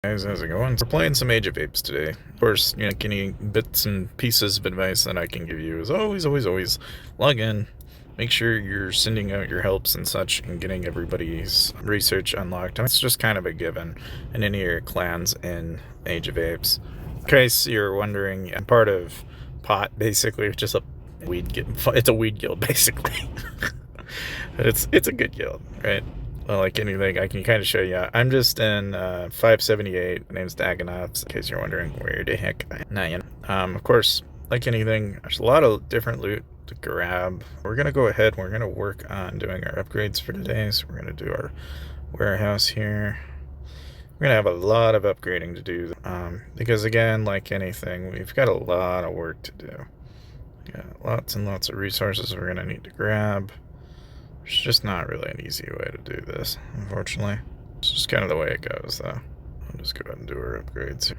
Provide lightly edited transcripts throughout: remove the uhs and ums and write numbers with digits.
Guys, how's it going? We're playing some Age of Apes today. Of course, any bits and pieces of advice that I can give you is always log in. Make sure you're sending out your helps and such and getting everybody's research unlocked. And it's just kind of a given in any of your clans in Age of Apes. In case you're wondering, I'm part of Pot, basically, just a weed guild. It's a weed guild, basically. It's a good guild, right? Well, like anything, I can kind of show you. I'm just in 578. My name's Dakanoth, in case you're wondering where the heck I am. Of course, like anything, there's a lot of different loot to grab. We're going to go ahead and we're going to work on doing our upgrades for today. So we're going to do our warehouse here. We're going to have a lot of upgrading to do. Because again, like anything, we've got a lot of work to do. We got lots and lots of resources we're going to need to grab. It's just not really an easy way to do this, unfortunately. It's just kind of the way it goes, though. I'll just go ahead and do our upgrades.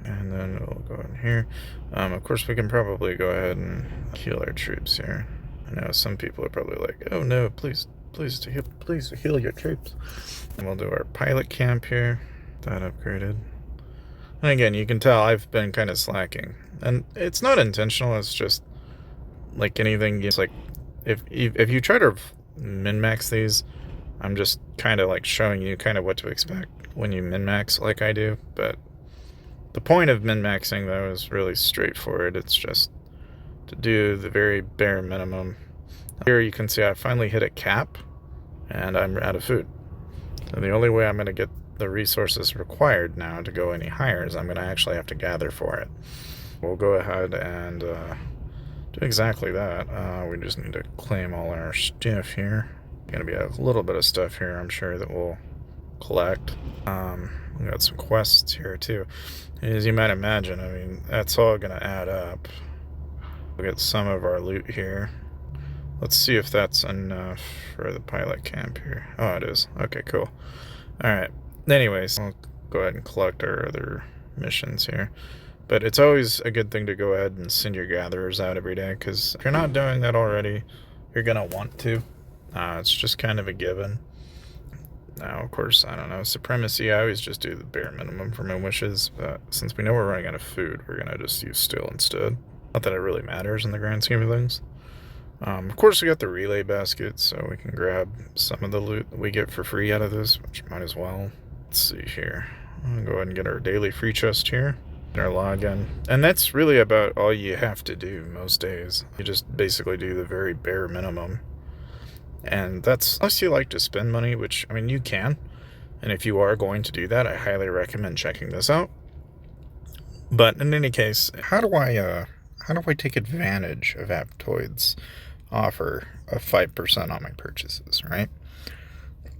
And then we'll go in here. Of course, we can probably go ahead and heal our troops here. I know some people are probably like, oh no, please heal your troops. And we'll do our pilot camp here. That upgraded. And again, you can tell I've been kind of slacking. And it's not intentional, it's just like anything. It's like if you try to min-max these, I'm just kind of like showing you kind of what to expect when you min-max like I do. But the point of min-maxing, though, is really straightforward. It's just to do the very bare minimum. Here you can see I finally hit a cap, and I'm out of food. So the only way I'm going to get the resources required now to go any higher is I'm going to actually have to gather for it. We'll go ahead and do exactly that. We just need to claim all our stuff here. Going to be a little bit of stuff here, I'm sure, that we'll collect. We got some quests here too. As you might imagine, I mean, that's all going to add up. We'll get some of our loot here. Let's see if that's enough for the pilot camp here. Oh, it is. Okay, cool. Alright. Anyways, I'll go ahead and collect our other missions here. But it's always a good thing to go ahead and send your gatherers out every day, because if you're not doing that already, you're going to want to. It's just kind of a given. Now, of course, I don't know, supremacy, I always just do the bare minimum for my wishes, but since we know we're running out of food, we're going to just use steel instead. Not that it really matters in the grand scheme of things. Of course, we got the relay basket, so we can grab some of the loot that we get for free out of this, which might as well. Let's see here. I'm going to go ahead and get our daily free chest here. Our login. And that's really about all you have to do most days. You just basically do the very bare minimum. And that's, unless you like to spend money, which, I mean, you can. And if you are going to do that, I highly recommend checking this out. But in any case, how do I take advantage of Aptoid's offer of 5% on my purchases, right?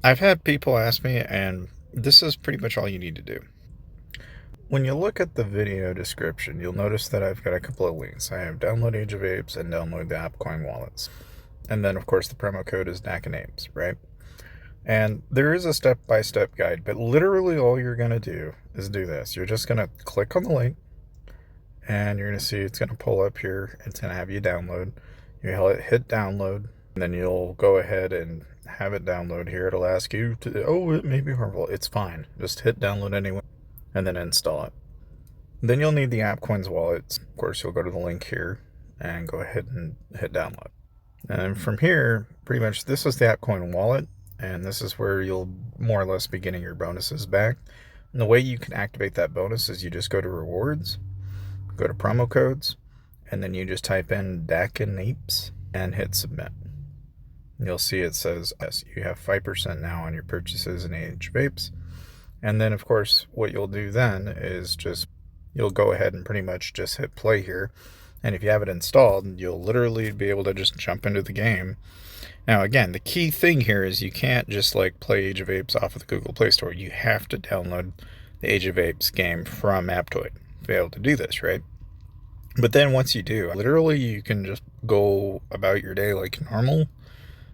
I've had people ask me, and this is pretty much all you need to do. When you look at the video description, you'll notice that I've got a couple of links. I have download Age of Apes and download the AppCoin wallets. And then, of course, the promo code is Dakanoth, right? And there is a step-by-step guide, but literally all you're going to do is do this. You're just going to click on the link, and you're going to see it's going to pull up here. It's going to have you download. You hit download, and then you'll go ahead and have it download here. It'll ask you to, oh, it may be harmful. It's fine. Just hit download anyway, and then install it. Then you'll need the AppCoins wallet. Of course, you'll go to the link here and go ahead and hit download. And from here, pretty much this is the AppCoin wallet, and this is where you'll more or less be getting your bonuses back. And the way you can activate that bonus is you just go to rewards, go to promo codes, and then you just type in Dakanoth and hit submit. You'll see it says, yes, you have 5% now on your purchases in Age of Apes. And then, of course, what you'll do then is you'll go ahead and pretty much just hit play here. And if you have it installed, you'll literally be able to just jump into the game. Now, again, the key thing here is you can't just like play Age of Apes off of the Google Play Store. You have to download the Age of Apes game from Aptoid to be able to do this, right? But then once you do, literally you can just go about your day like normal.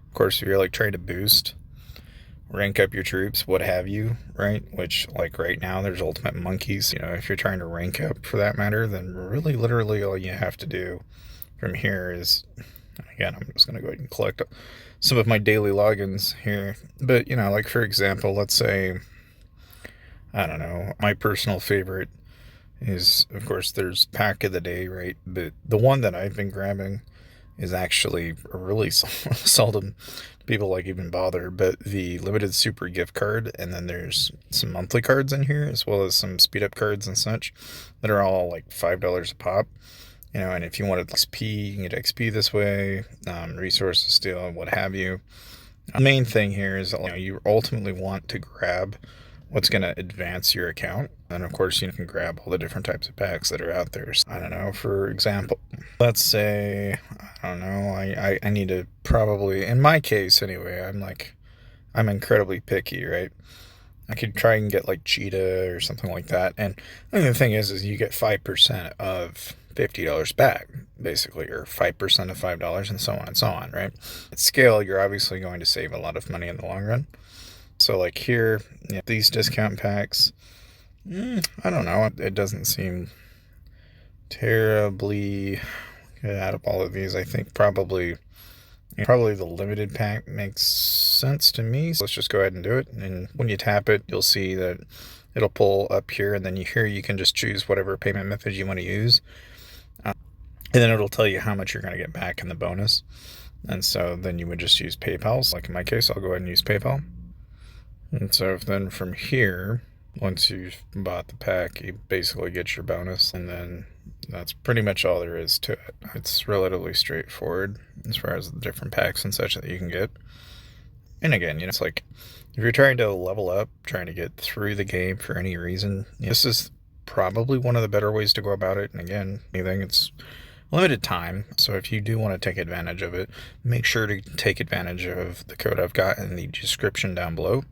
Of course, if you're like trying to boost, rank up your troops, what have you, right? Which, like right now, there's ultimate monkeys. If you're trying to rank up for that matter, then really literally all you have to do from here is Again, I'm just going to go ahead and collect some of my daily logins here. But, like for example, let's say, I don't know, my personal favorite is, of course, there's pack of the day, right? But the one that I've been grabbing is actually really seldom people like even bother, but the limited super gift card, and then there's some monthly cards in here, as well as some speed up cards and such that are all like $5 a pop. And if you wanted XP, you can get XP this way, resources still, what have you. The main thing here is you ultimately want to grab what's going to advance your account. And of course, you can grab all the different types of packs that are out there. So, I don't know, for example, let's say, I don't know, I need to probably, in my case anyway, I'm incredibly picky, right? I could try and get like Cheetah or something like that. And the thing is you get 5% of $50 back, basically, or 5% of $5 and so on and so on, right? At scale, you're obviously going to save a lot of money in the long run. So like here, these discount packs, I don't know, it doesn't seem terribly good out of all of these. I think probably the limited pack makes sense to me. So let's just go ahead and do it. And when you tap it, you'll see that it'll pull up here, and then you can just choose whatever payment method you want to use. And then it'll tell you how much you're going to get back in the bonus. And so then you would just use PayPal. So like in my case, I'll go ahead and use PayPal. And so then from here, once you've bought the pack, you basically get your bonus, and then that's pretty much all there is to it. It's relatively straightforward as far as the different packs and such that you can get. And again, it's like if you're trying to level up, trying to get through the game for any reason, this is probably one of the better ways to go about it. And again, it's limited time, so if you do want to take advantage of it, make sure to take advantage of the code I've got in the description down below.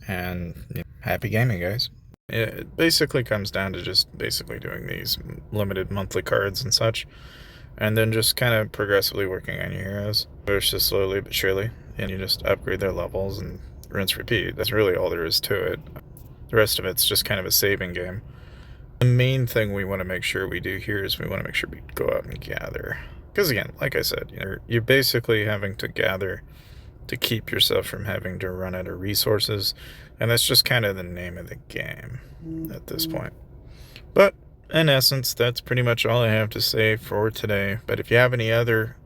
And happy gaming, guys. It basically comes down to just basically doing these limited monthly cards and such, and then just kind of progressively working on your heroes. It's just slowly but surely, and you just upgrade their levels and rinse repeat. That's really all there is to it. The rest of it's just kind of a saving game. The main thing we want to make sure we do here is we want to make sure we go out and gather. Because again, like I said, you're basically having to gather to keep yourself from having to run out of resources, and that's just kind of the name of the game at this point. But in essence, that's pretty much all I have to say for today. But if you have any other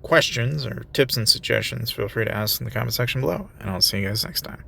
questions or tips and suggestions, feel free to ask in the comment section below, and I'll see you guys next time.